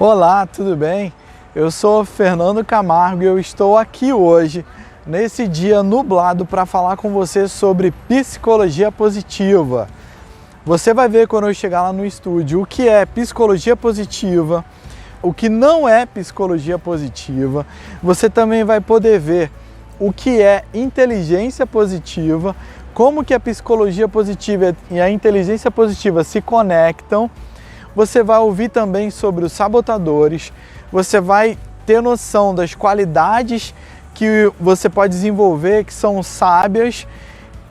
Olá, tudo bem? Eu sou Fernando Camargo e eu estou aqui hoje, nesse dia nublado, para falar com você sobre psicologia positiva. Você vai ver quando eu chegar lá no estúdio o que é psicologia positiva, o que não é psicologia positiva. Você também vai poder ver o que é inteligência positiva, como que a psicologia positiva e a inteligência positiva se conectam. Você vai ouvir também sobre os sabotadores, você vai ter noção das qualidades que você pode desenvolver, que são sábias.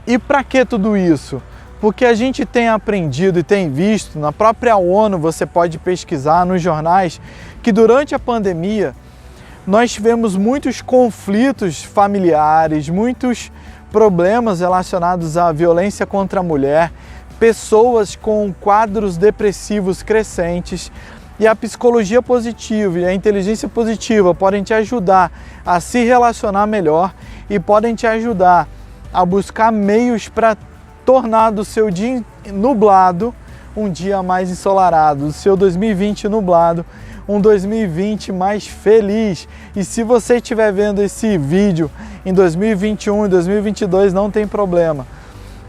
E para que tudo isso? Porque a gente tem aprendido e tem visto, na própria ONU, você pode pesquisar nos jornais, que durante a pandemia nós tivemos muitos conflitos familiares, muitos problemas relacionados à violência contra a mulher, pessoas com quadros depressivos crescentes, e a psicologia positiva e a inteligência positiva podem te ajudar a se relacionar melhor e podem te ajudar a buscar meios para tornar do seu dia nublado um dia mais ensolarado, do seu 2020 nublado um 2020 mais feliz. E se você estiver vendo esse vídeo em 2021 e 2022, não tem problema.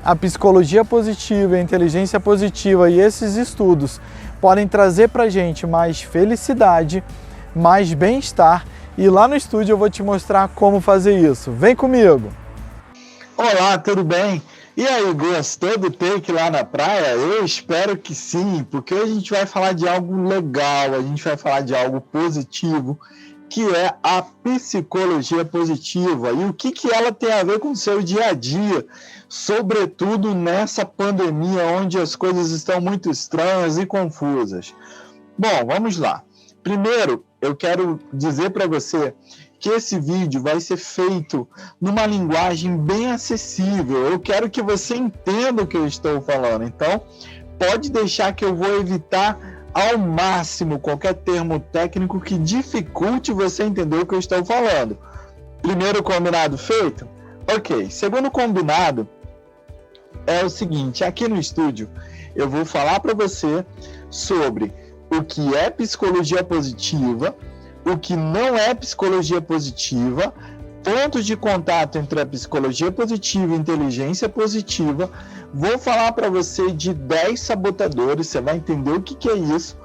A psicologia positiva, a inteligência positiva e esses estudos podem trazer para a gente mais felicidade, mais bem-estar. E lá no estúdio eu vou te mostrar como fazer isso. Vem comigo! Olá, tudo bem? E aí, gostou do take lá na praia? Eu espero que sim, porque hoje a gente vai falar de algo legal, a gente vai falar de algo positivo, que é a psicologia positiva e o que ela tem a ver com o seu dia a dia, sobretudo nessa pandemia onde as coisas estão muito estranhas e confusas. Bom, vamos lá. Primeiro, eu quero dizer para você que esse vídeo vai ser feito numa linguagem bem acessível. Eu quero que você entenda o que eu estou falando. Então, pode deixar que eu vou evitar ao máximo qualquer termo técnico que dificulte você entender o que eu estou falando. Primeiro combinado feito? Ok. Segundo combinado é o seguinte, aqui no estúdio eu vou falar para você sobre o que é psicologia positiva, o que não é psicologia positiva, pontos de contato entre a psicologia positiva e a inteligência positiva. Vou falar para você de 10 sabotadores, você vai entender o que é isso.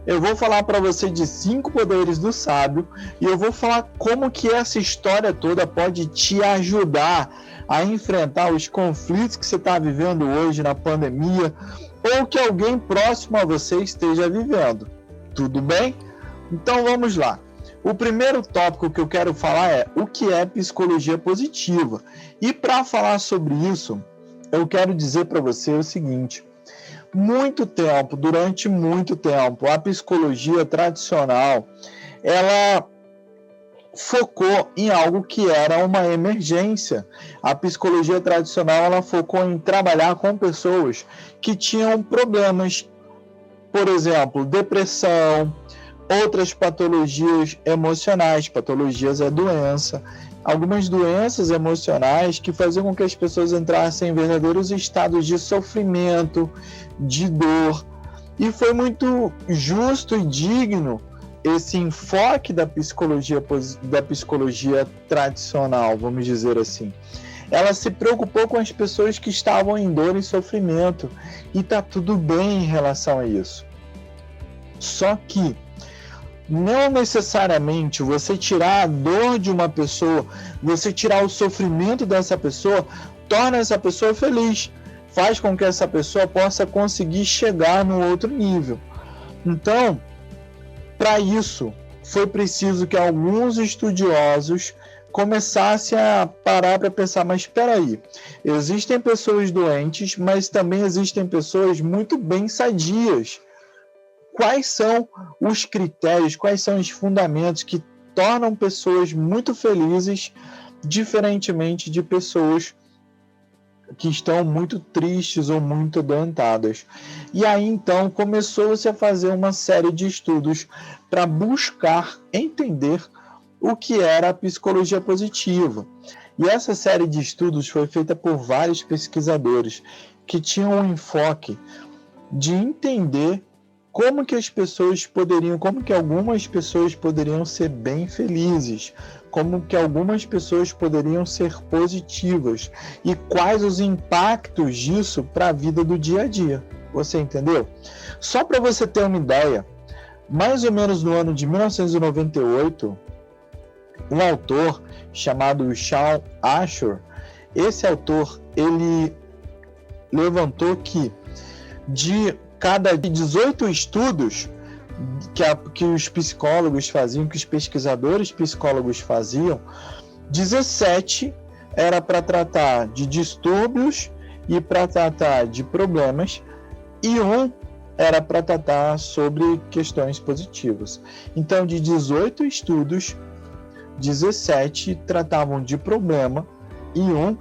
Eu vou falar para você de 5 poderes do sábio e eu vou falar como que essa história toda pode te ajudar a enfrentar os conflitos que você está vivendo hoje na pandemia ou que alguém próximo a você esteja vivendo. Tudo bem? Então vamos lá. O primeiro tópico que eu quero falar é o que é psicologia positiva. E para falar sobre isso, eu quero dizer para você o seguinte: durante muito tempo, a psicologia tradicional, ela focou em algo que era uma emergência. A psicologia tradicional, ela focou em trabalhar com pessoas que tinham problemas, por exemplo, depressão, outras patologias emocionais. Patologias é doença. Algumas doenças emocionais que faziam com que as pessoas entrassem em verdadeiros estados de sofrimento, de dor. E foi muito justo e digno esse enfoque da psicologia tradicional, vamos dizer assim. Ela se preocupou com as pessoas que estavam em dor e sofrimento. E está tudo bem em relação a isso. Só que não necessariamente você tirar a dor de uma pessoa, você tirar o sofrimento dessa pessoa, torna essa pessoa feliz, faz com que essa pessoa possa conseguir chegar no outro nível. Então, para isso, foi preciso que alguns estudiosos começassem a parar para pensar, mas espera aí, existem pessoas doentes, mas também existem pessoas muito bem sadias. Quais são os critérios, quais são os fundamentos que tornam pessoas muito felizes, diferentemente de pessoas que estão muito tristes ou muito adoentadas? E aí, então, começou-se a fazer uma série de estudos para buscar entender o que era a psicologia positiva. E essa série de estudos foi feita por vários pesquisadores que tinham um enfoque de entender como que algumas pessoas poderiam ser bem felizes, como que algumas pessoas poderiam ser positivas e quais os impactos disso para a vida do dia a dia. Você entendeu? Só para você ter uma ideia, mais ou menos no ano de 1998, um autor chamado Shawn Achor, esse autor, ele levantou que de cada 18 estudos que os psicólogos faziam, que os pesquisadores psicólogos faziam, 17 era para tratar de distúrbios e para tratar de problemas, e um era para tratar sobre questões positivas. Então, de 18 estudos, 17 tratavam de problema e um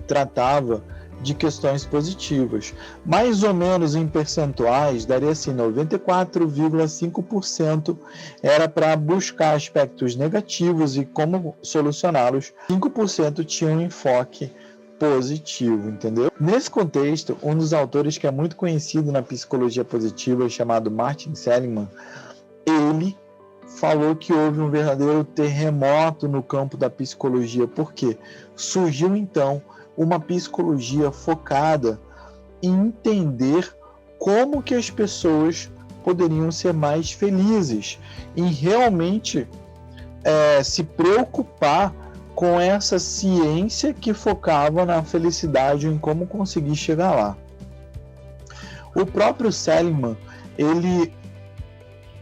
tratava de questões positivas. Mais ou menos em percentuais, daria assim, 94,5% era para buscar aspectos negativos e como solucioná-los. 5% tinha um enfoque positivo, entendeu? Nesse contexto, um dos autores que é muito conhecido na psicologia positiva, chamado Martin Seligman, ele falou que houve um verdadeiro terremoto no campo da psicologia, porque surgiu então uma psicologia focada em entender como que as pessoas poderiam ser mais felizes, em realmente se preocupar com essa ciência que focava na felicidade, em como conseguir chegar lá. O próprio Seligman, ele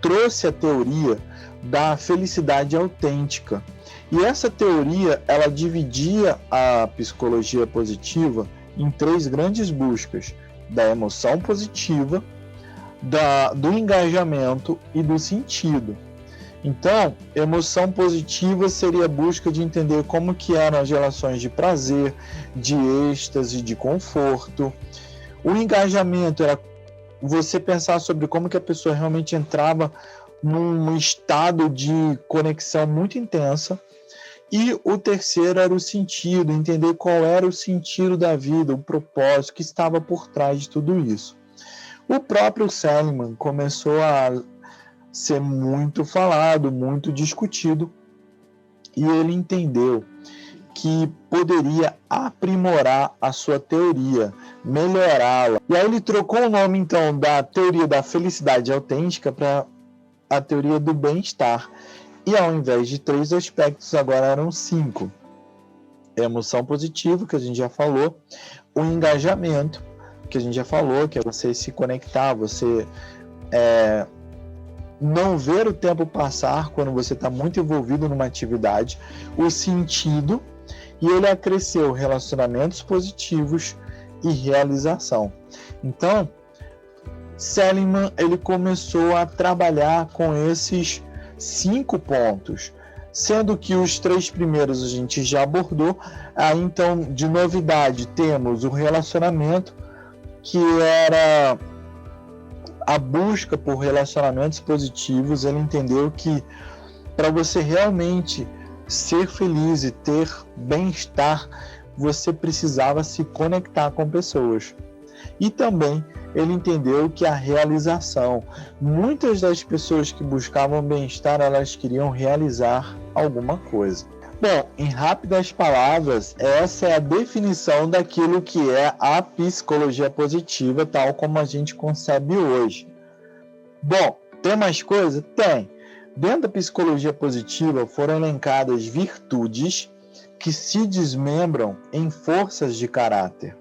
trouxe a teoria da felicidade autêntica. E essa teoria, ela dividia a psicologia positiva em 3 grandes buscas: da emoção positiva, do engajamento e do sentido. Então, emoção positiva seria a busca de entender como que eram as relações de prazer, de êxtase, de conforto. O engajamento era você pensar sobre como que a pessoa realmente entrava num estado de conexão muito intensa. E o terceiro era o sentido, entender qual era o sentido da vida, o propósito que estava por trás de tudo isso. O próprio Seligman começou a ser muito falado, muito discutido, e ele entendeu que poderia aprimorar a sua teoria, melhorá-la. E aí ele trocou o nome, então, da teoria da felicidade autêntica para a teoria do bem-estar. E ao invés de 3 aspectos, agora eram 5. A emoção positiva, que a gente já falou. O engajamento, que a gente já falou, que é você se conectar, você não ver o tempo passar quando você está muito envolvido numa atividade. O sentido, e ele acresceu relacionamentos positivos e realização. Então, Seligman, ele começou a trabalhar com esses 5 pontos, sendo que os 3 primeiros a gente já abordou. Aí, então, de novidade, temos o relacionamento, que era a busca por relacionamentos positivos. Ele entendeu que para você realmente ser feliz e ter bem-estar, você precisava se conectar com pessoas. E também ele entendeu que a realização, muitas das pessoas que buscavam bem-estar, elas queriam realizar alguma coisa. Bom, em rápidas palavras, essa é a definição daquilo que é a psicologia positiva, tal como a gente concebe hoje. Bom, tem mais coisa? Tem. Dentro da psicologia positiva foram elencadas virtudes que se desmembram em forças de caráter.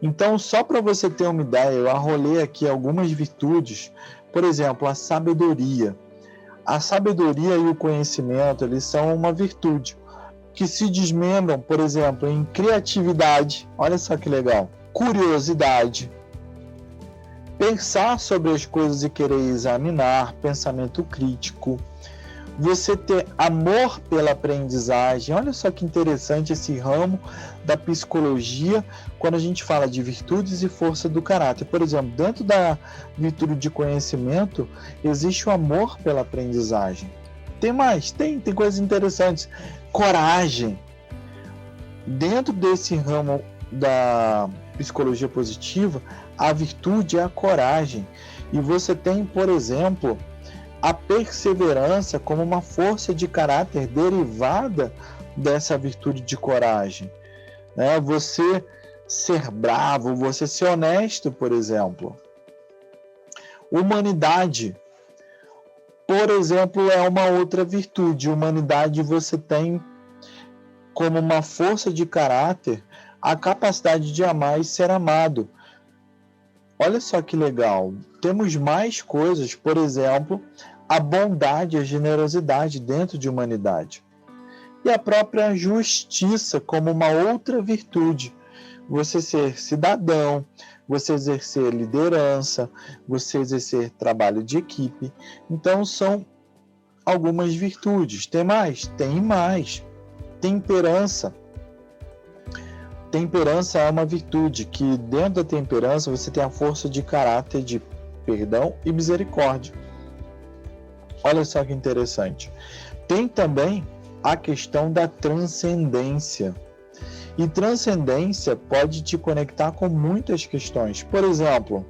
Então, só para você ter uma ideia, eu arrolei aqui algumas virtudes. Por exemplo, a sabedoria. A sabedoria e o conhecimento, eles são uma virtude que se desmembram, por exemplo, em criatividade. Olha só que legal. Curiosidade. Pensar sobre as coisas e querer examinar. Pensamento crítico. Você ter amor pela aprendizagem. Olha só que interessante esse ramo da psicologia quando a gente fala de virtudes e força do caráter. Por exemplo, dentro da virtude de conhecimento, existe o amor pela aprendizagem. Tem mais? Tem coisas interessantes. Coragem. Dentro desse ramo da psicologia positiva, a virtude é a coragem. E você tem, por exemplo, a perseverança como uma força de caráter derivada dessa virtude de coragem, né? Você ser bravo, você ser honesto, por exemplo. Humanidade, por exemplo, é uma outra virtude. Humanidade você tem como uma força de caráter a capacidade de amar e ser amado. Olha só que legal. Temos mais coisas, por exemplo, a bondade e a generosidade dentro de humanidade. E a própria justiça como uma outra virtude. Você ser cidadão, você exercer liderança, você exercer trabalho de equipe. Então, são algumas virtudes. Tem mais? Tem mais. Temperança. Temperança é uma virtude que, dentro da temperança, você tem a força de caráter de perdão e misericórdia. Olha só que interessante. Tem também a questão da transcendência. E transcendência pode te conectar com muitas questões. Por exemplo,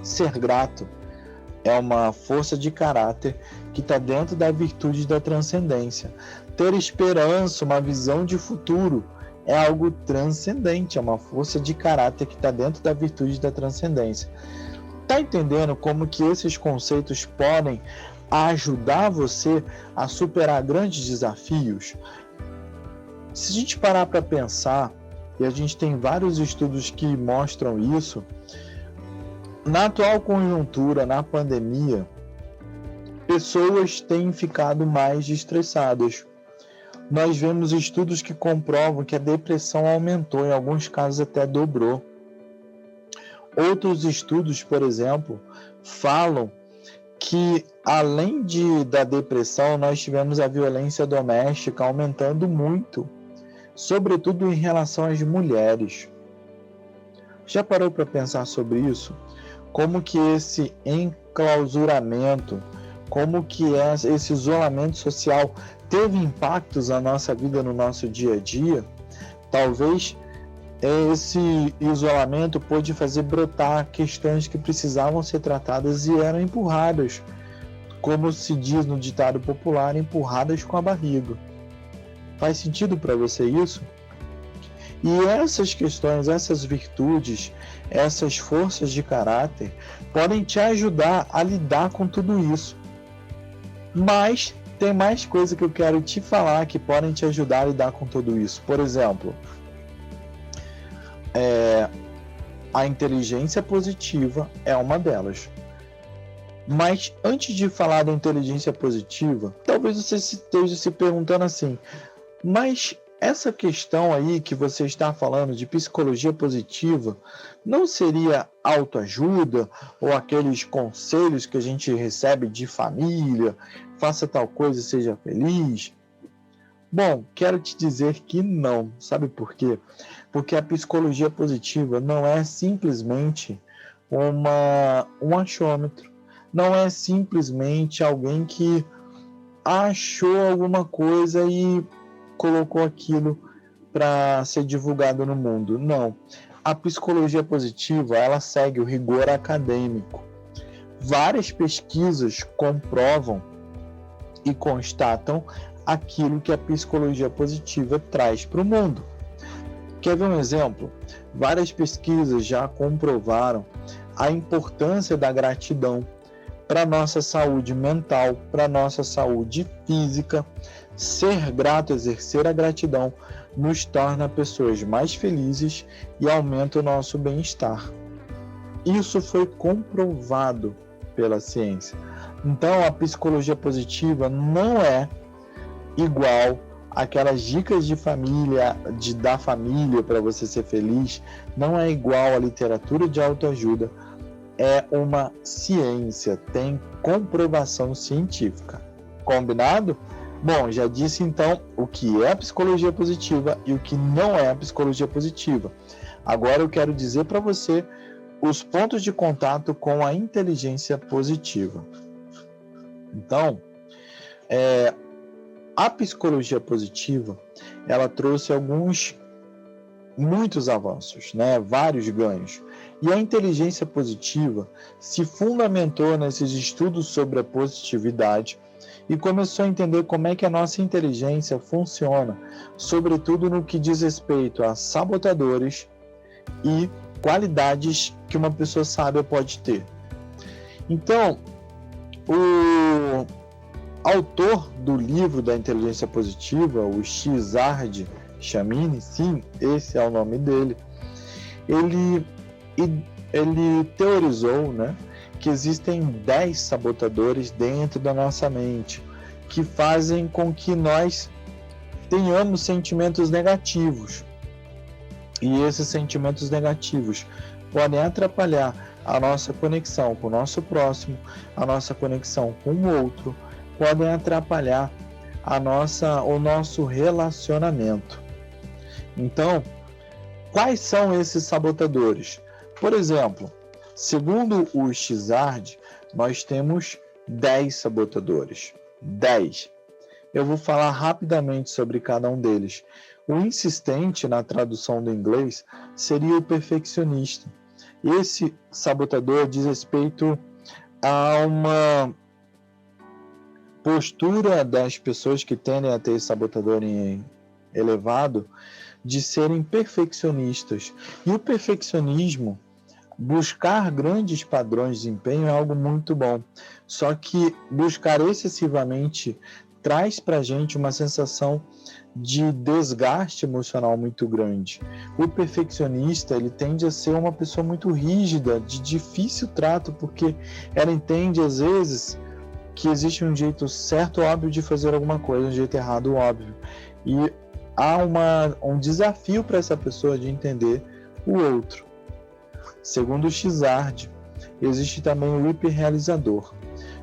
ser grato é uma força de caráter que está dentro da virtude da transcendência. Ter esperança, uma visão de futuro, é algo transcendente, é uma força de caráter que está dentro da virtude da transcendência. Está entendendo como que esses conceitos podem ajudar você a superar grandes desafios? Se a gente parar para pensar, e a gente tem vários estudos que mostram isso, na atual conjuntura, na pandemia, pessoas têm ficado mais estressadas. Nós vemos estudos que comprovam que a depressão aumentou, em alguns casos até dobrou. Outros estudos, por exemplo, falam que além da depressão, nós tivemos a violência doméstica aumentando muito, sobretudo em relação às mulheres. Já parou para pensar sobre isso? Como que esse enclausuramento, como que esse isolamento social teve impactos na nossa vida, no nosso dia a dia? Talvez esse isolamento pôde fazer brotar questões que precisavam ser tratadas e eram empurradas, como se diz no ditado popular, empurradas com a barriga. Faz sentido para você isso? E essas questões, essas virtudes, essas forças de caráter podem te ajudar a lidar com tudo isso. Mas tem mais coisa que eu quero te falar que podem te ajudar a lidar com tudo isso. Por exemplo, a inteligência positiva é uma delas. Mas antes de falar da inteligência positiva, talvez você esteja se perguntando assim, mas essa questão aí que você está falando de psicologia positiva não seria autoajuda ou aqueles conselhos que a gente recebe de família, faça tal coisa e seja feliz? Bom, quero te dizer que não. Sabe por quê? Porque a psicologia positiva não é simplesmente um achômetro. Não é simplesmente alguém que achou alguma coisa e colocou aquilo para ser divulgado no mundo. Não. A psicologia positiva, ela segue o rigor acadêmico. Várias pesquisas comprovam e constatam aquilo que a psicologia positiva traz para o mundo. Quer ver um exemplo? Várias pesquisas já comprovaram a importância da gratidão para a nossa saúde mental, para a nossa saúde física. Ser grato, exercer a gratidão, nos torna pessoas mais felizes e aumenta o nosso bem-estar. Isso foi comprovado pela ciência. Então, a psicologia positiva não é igual aquelas dicas de família, da família para você ser feliz, não é igual à literatura de autoajuda. É uma ciência, tem comprovação científica. Combinado? Bom, já disse então o que é a psicologia positiva e o que não é a psicologia positiva. Agora eu quero dizer para você os pontos de contato com a inteligência positiva. Então, a psicologia positiva, ela trouxe muitos avanços, né? Vários ganhos. E a inteligência positiva se fundamentou nesses estudos sobre a positividade e começou a entender como é que a nossa inteligência funciona, sobretudo no que diz respeito a sabotadores e qualidades que uma pessoa sábia pode ter. Então, o autor do livro da inteligência positiva, o Cesar Chamini, sim, esse é o nome dele, ele teorizou, né, que existem 10 sabotadores dentro da nossa mente que fazem com que nós tenhamos sentimentos negativos. E esses sentimentos negativos podem atrapalhar a nossa conexão com o nosso próximo, a nossa conexão com o outro, podem atrapalhar o nosso relacionamento. Então, quais são esses sabotadores? Por exemplo, segundo o Chizard, nós temos 10 sabotadores. 10. Eu vou falar rapidamente sobre cada um deles. O insistente, na tradução do inglês, seria o perfeccionista. Esse sabotador diz respeito a uma postura das pessoas que tendem a ter esse sabotador elevado de serem perfeccionistas. E o perfeccionismo, buscar grandes padrões de desempenho é algo muito bom. Só que buscar excessivamente traz para a gente uma sensação de desgaste emocional muito grande. O perfeccionista, ele tende a ser uma pessoa muito rígida, de difícil trato, porque ela entende, às vezes, que existe um jeito certo, óbvio, de fazer alguma coisa, um jeito errado, óbvio. E há um desafio para essa pessoa de entender o outro. Segundo o Chizard, existe também o hiperrealizador.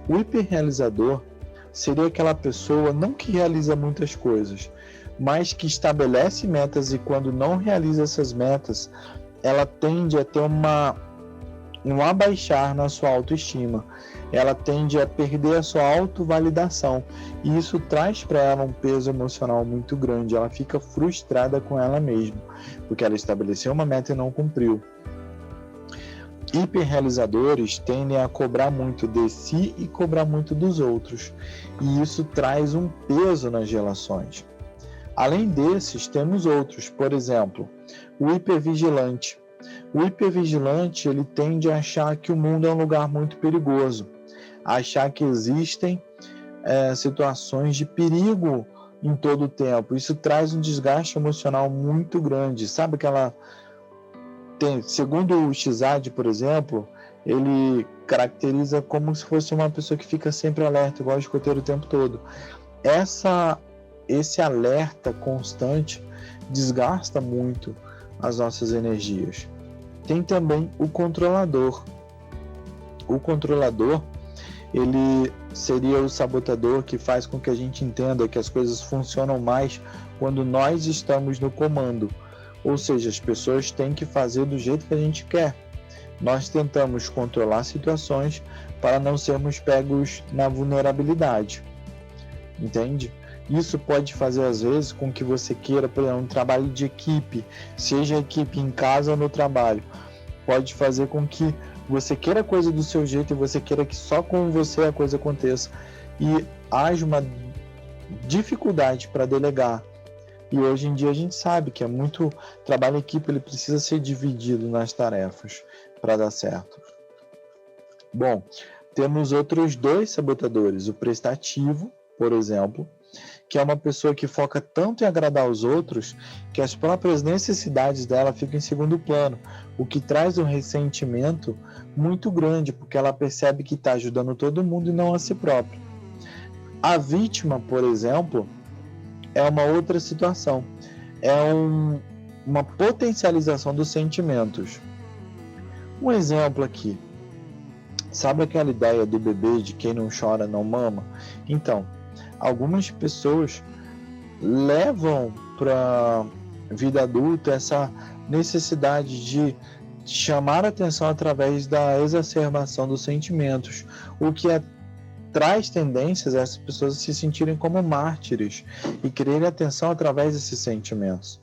O hiperrealizador seria aquela pessoa, não que realiza muitas coisas, mas que estabelece metas e quando não realiza essas metas, ela tende a ter um abaixar na sua autoestima. Ela tende a perder a sua autovalidação e isso traz para ela um peso emocional muito grande. Ela fica frustrada com ela mesma, porque ela estabeleceu uma meta e não cumpriu. Hiperrealizadores tendem a cobrar muito de si e cobrar muito dos outros, e isso traz um peso nas relações. Além desses, temos outros, por exemplo, o hipervigilante. O hipervigilante, ele tende a achar que o mundo é um lugar muito perigoso, a achar que existem situações de perigo em todo o tempo. Isso traz um desgaste emocional muito grande. Sabe aquela... Segundo o Chizard, por exemplo, ele caracteriza como se fosse uma pessoa que fica sempre alerta, igual o escoteiro o tempo todo. Esse alerta constante desgasta muito as nossas energias. Tem também o controlador. O controlador, ele seria o sabotador que faz com que a gente entenda que as coisas funcionam mais quando nós estamos no comando. Ou seja, as pessoas têm que fazer do jeito que a gente quer. Nós tentamos controlar situações para não sermos pegos na vulnerabilidade. Entende? Isso pode fazer, às vezes, com que você queira, por exemplo, um trabalho de equipe, seja equipe em casa ou no trabalho. Pode fazer com que você queira a coisa do seu jeito e você queira que só com você a coisa aconteça. E haja uma dificuldade para delegar. E hoje em dia a gente sabe que é muito trabalho em equipe, ele precisa ser dividido nas tarefas para dar certo. Bom, temos outros 2 sabotadores, o prestativo, por exemplo, que é uma pessoa que foca tanto em agradar os outros que as próprias necessidades dela ficam em segundo plano, o que traz um ressentimento muito grande, porque ela percebe que está ajudando todo mundo e não a si própria. A vítima, por exemplo, é uma outra situação, é uma potencialização dos sentimentos. Um exemplo aqui, sabe aquela ideia do bebê de quem não chora não mama? Então, algumas pessoas levam para a vida adulta essa necessidade de chamar a atenção através da exacerbação dos sentimentos, o que traz tendências a essas pessoas se sentirem como mártires e quererem atenção através desses sentimentos.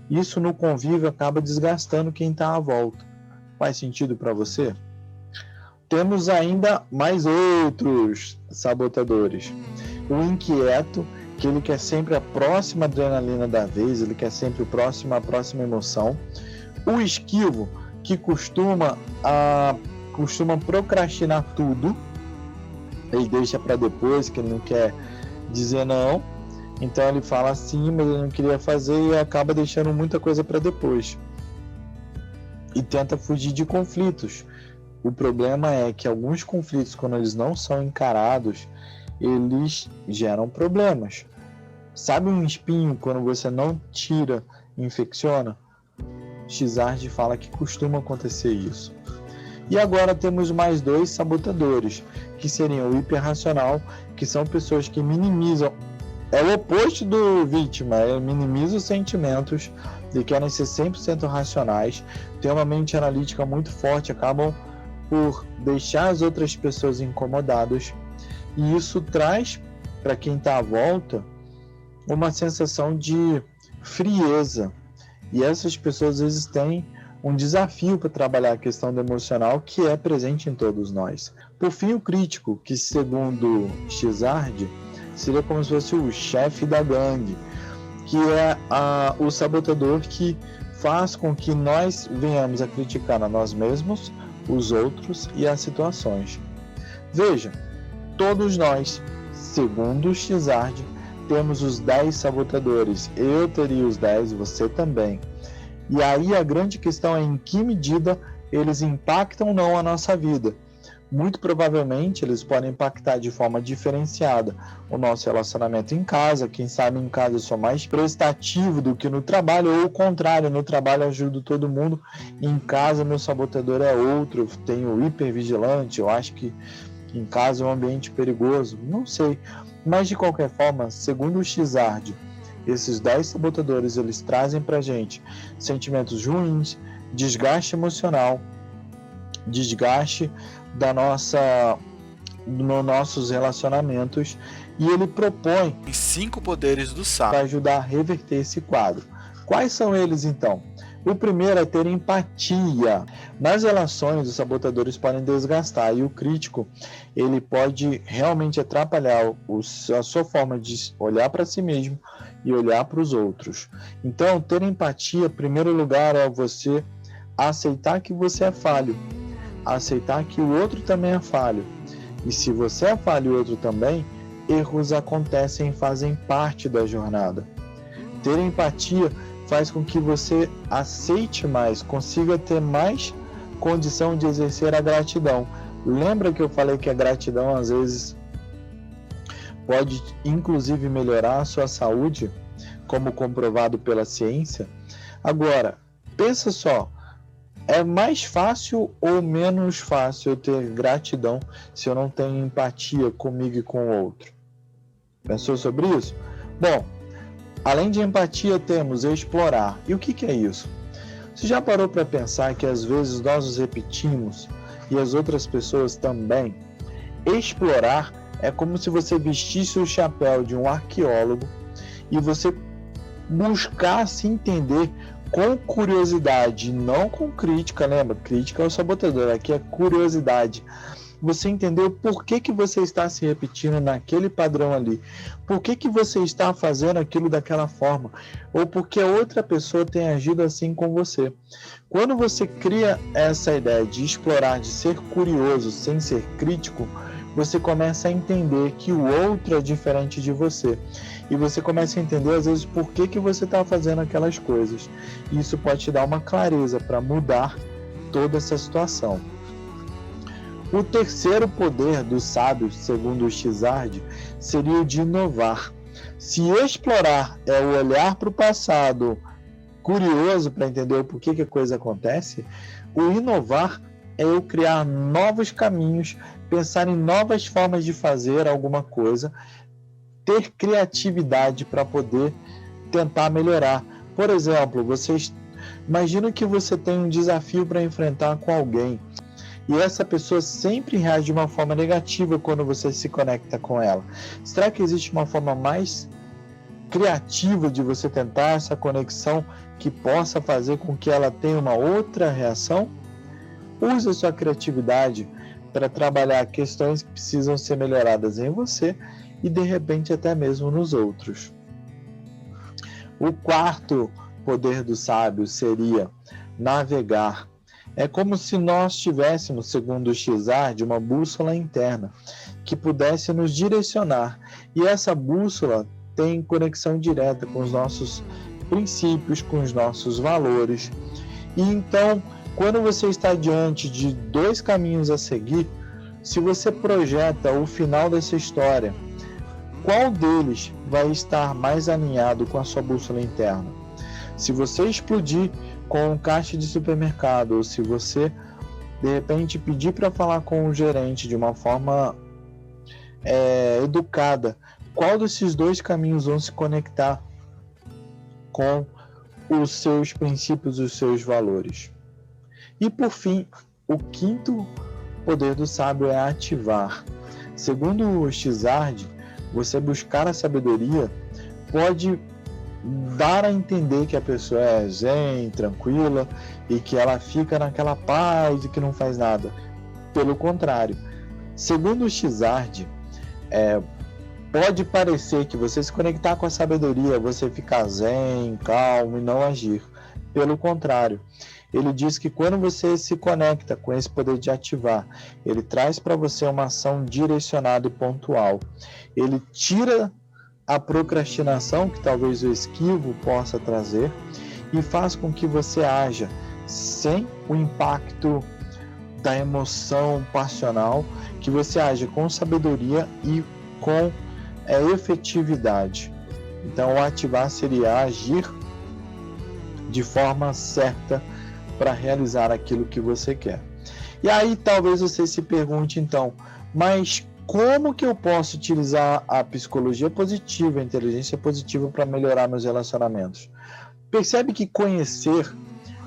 Isso no convívio acaba desgastando quem está à volta. Faz sentido para você? Temos ainda mais outros sabotadores. O inquieto, que ele quer sempre a próxima adrenalina da vez, ele quer sempre a próxima emoção. O esquivo, que costuma procrastinar tudo, ele deixa para depois, que ele não quer dizer não, então ele fala assim, mas ele não queria fazer e acaba deixando muita coisa para depois. E tenta fugir de conflitos. O problema é que alguns conflitos, quando eles não são encarados, eles geram problemas. Sabe um espinho, quando você não tira, infecciona? Xard fala que costuma acontecer isso. E agora temos mais dois sabotadores, que seriam o hiperracional, que são pessoas que minimizam. É o oposto do vítima, minimiza os sentimentos e querem ser 100% racionais, têm uma mente analítica muito forte, acabam por deixar as outras pessoas incomodadas, e isso traz para quem está à volta uma sensação de frieza. E essas pessoas às vezes têm um desafio para trabalhar a questão do emocional, que é presente em todos nós. Por fim, o crítico, que segundo Xard, seria como se fosse o chefe da gangue, que é o sabotador que faz com que nós venhamos a criticar a nós mesmos, os outros e as situações. Veja, todos nós, segundo Xard, temos os 10 sabotadores. Eu teria os 10, você também. E aí a grande questão é em que medida eles impactam ou não a nossa vida. Muito provavelmente eles podem impactar de forma diferenciada o nosso relacionamento em casa. Quem sabe em casa eu sou mais prestativo do que no trabalho, ou o contrário, no trabalho eu ajudo todo mundo, em casa meu sabotador é outro, eu tenho hipervigilante, eu acho que em casa é um ambiente perigoso, não sei. Mas de qualquer forma, segundo o Xard, esses 10 sabotadores, eles trazem pra gente sentimentos ruins, desgaste emocional, desgaste nos nossos relacionamentos, e ele propõe 5 poderes do sábio para ajudar a reverter esse quadro. Quais são eles então? O primeiro é ter empatia. Nas relações, os sabotadores podem desgastar, e o crítico ele pode realmente atrapalhar a sua forma de olhar para si mesmo e olhar para os outros. Então, ter empatia, em primeiro lugar, é você aceitar que você é falho, aceitar que o outro também é falho. E se você é falho e o outro também, erros acontecem e fazem parte da jornada. Ter empatia faz com que você aceite mais, consiga ter mais condição de exercer a gratidão. Lembra que eu falei que a gratidão às vezes pode inclusive melhorar a sua saúde, como comprovado pela ciência? Agora, pensa só, é mais fácil ou menos fácil eu ter gratidão se eu não tenho empatia comigo e com o outro? Pensou sobre isso? Bom, além de empatia, temos explorar. E o que é isso? Você já parou para pensar que às vezes nós nos repetimos e as outras pessoas também? Explorar é como se você vestisse o chapéu de um arqueólogo e você buscasse entender com curiosidade, não com crítica, lembra? Crítica é o sabotador, aqui é curiosidade. Você entendeu por que você está se repetindo naquele padrão ali, por que você está fazendo aquilo daquela forma, ou porque a outra pessoa tem agido assim com você. Quando você cria essa ideia de explorar, de ser curioso sem ser crítico, você começa a entender que o outro é diferente de você. E você começa a entender, às vezes, por que você está fazendo aquelas coisas. E isso pode te dar uma clareza para mudar toda essa situação. O terceiro poder dos sábios, segundo o Xard, seria o de inovar. Se explorar é o olhar para o passado curioso para entender o porquê que a coisa acontece, o inovar é eu criar novos caminhos, pensar em novas formas de fazer alguma coisa, ter criatividade para poder tentar melhorar. Por exemplo, imagina que você tem um desafio para enfrentar com alguém, e essa pessoa sempre reage de uma forma negativa quando você se conecta com ela. Será que existe uma forma mais criativa de você tentar essa conexão que possa fazer com que ela tenha uma outra reação? use a sua criatividade para trabalhar questões que precisam ser melhoradas em você e de repente até mesmo nos outros. O quarto poder do sábio seria navegar. É como se nós tivéssemos, segundo o Xizard, uma bússola interna que pudesse nos direcionar. E essa bússola tem conexão direta com os nossos princípios, com os nossos valores. E então, quando você está diante de dois caminhos a seguir, se você projeta o final dessa história, qual deles vai estar mais alinhado com a sua bússola interna? Se você explodir com um caixa de supermercado, ou se você, de repente, pedir para falar com o gerente de uma forma educada, qual desses dois caminhos vão se conectar com os seus princípios, os seus valores? E, por fim, o quinto poder do sábio é ativar. Segundo o Xizard, você buscar a sabedoria pode dar a entender que a pessoa é zen, tranquila e que ela fica naquela paz e que não faz nada. Pelo contrário, segundo o Xizard, pode parecer que você se conectar com a sabedoria, você ficar zen, calmo e não agir. Pelo contrário, ele diz que quando você se conecta com esse poder de ativar, ele traz para você uma ação direcionada e pontual. Ele tira a procrastinação que talvez o esquivo possa trazer e faz com que você haja sem o impacto da emoção passional, que você haja com sabedoria e com efetividade. Então, o ativar seria agir de forma certa para realizar aquilo que você quer. E aí talvez você se pergunte então, mas como que eu posso utilizar a psicologia positiva, a inteligência positiva para melhorar meus relacionamentos? Percebe que conhecer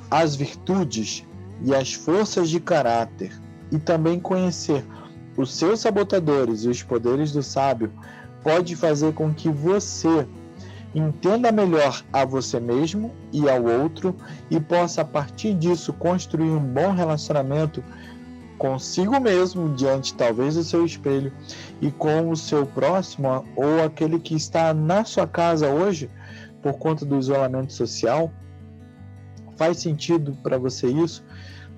as virtudes e as forças de caráter e também conhecer os seus sabotadores e os poderes do sábio pode fazer com que você entenda melhor a você mesmo e ao outro e possa, a partir disso, construir um bom relacionamento consigo mesmo, diante talvez do seu espelho, e com o seu próximo ou aquele que está na sua casa hoje, por conta do isolamento social. Faz sentido para você isso?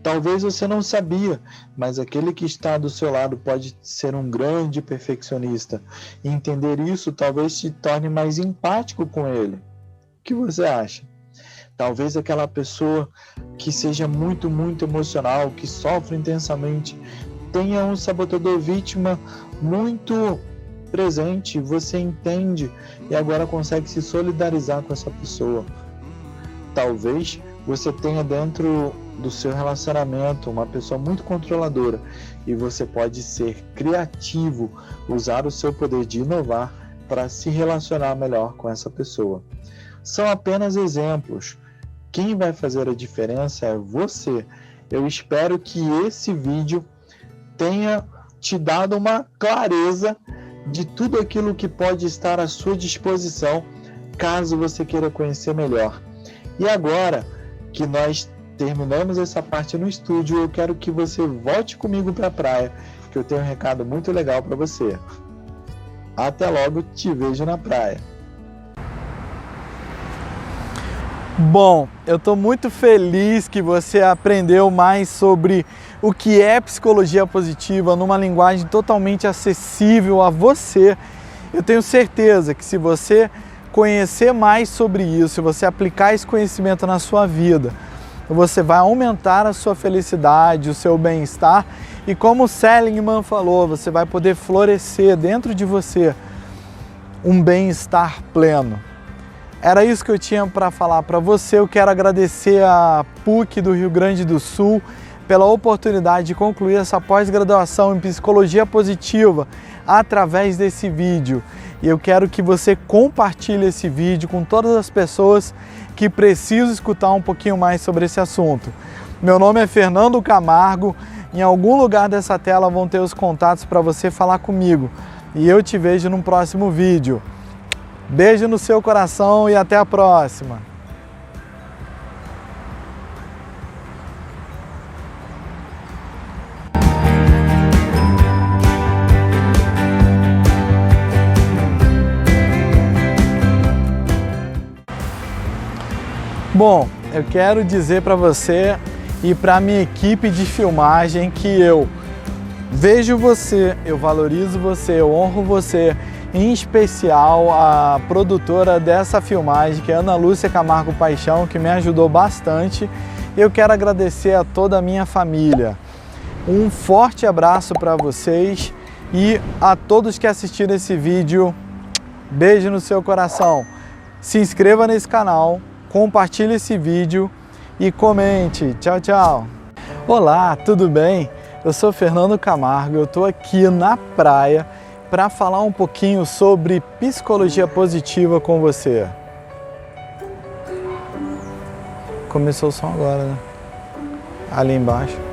Talvez você não sabia, mas aquele que está do seu lado pode ser um grande perfeccionista. E entender isso talvez te torne mais empático com ele. O que você acha? Talvez aquela pessoa que seja muito, muito emocional, que sofre intensamente, tenha um sabotador vítima muito presente. Você entende e agora consegue se solidarizar com essa pessoa. Talvez você tenha dentro do seu relacionamento uma pessoa muito controladora e você pode ser criativo, usar o seu poder de inovar para se relacionar melhor com essa pessoa. São apenas exemplos. Quem vai fazer a diferença é você. Eu espero que esse vídeo tenha te dado uma clareza de tudo aquilo que pode estar à sua disposição, caso você queira conhecer melhor. E agora que nós terminamos essa parte no estúdio, eu quero que você volte comigo para a praia, que eu tenho um recado muito legal para você. Até logo, te vejo na praia. Bom, eu estou muito feliz que você aprendeu mais sobre o que é psicologia positiva numa linguagem totalmente acessível a você. Eu tenho certeza que se você conhecer mais sobre isso, se você aplicar esse conhecimento na sua vida, você vai aumentar a sua felicidade, o seu bem-estar e, como Seligman falou, você vai poder florescer dentro de você um bem-estar pleno. Era isso que eu tinha para falar para você. Eu quero agradecer a PUC do Rio Grande do Sul pela oportunidade de concluir essa pós-graduação em Psicologia Positiva através desse vídeo. E eu quero que você compartilhe esse vídeo com todas as pessoas que precisam escutar um pouquinho mais sobre esse assunto. Meu nome é Fernando Camargo. Em algum lugar dessa tela vão ter os contatos para você falar comigo. E eu te vejo no próximo vídeo. Beijo no seu coração e até a próxima! Bom, eu quero dizer para você e para minha equipe de filmagem que eu vejo você, eu valorizo você, eu honro você, em especial a produtora dessa filmagem, que é Ana Lúcia Camargo Paixão, que me ajudou bastante. Eu quero agradecer a toda a minha família. Um forte abraço para vocês e a todos que assistiram esse vídeo, beijo no seu coração. Se inscreva nesse canal, compartilhe esse vídeo e comente. Tchau, tchau! Olá, tudo bem? Eu sou Fernando Camargo, eu estou aqui na praia para falar um pouquinho sobre psicologia positiva com você. Começou o som agora, né? Ali embaixo.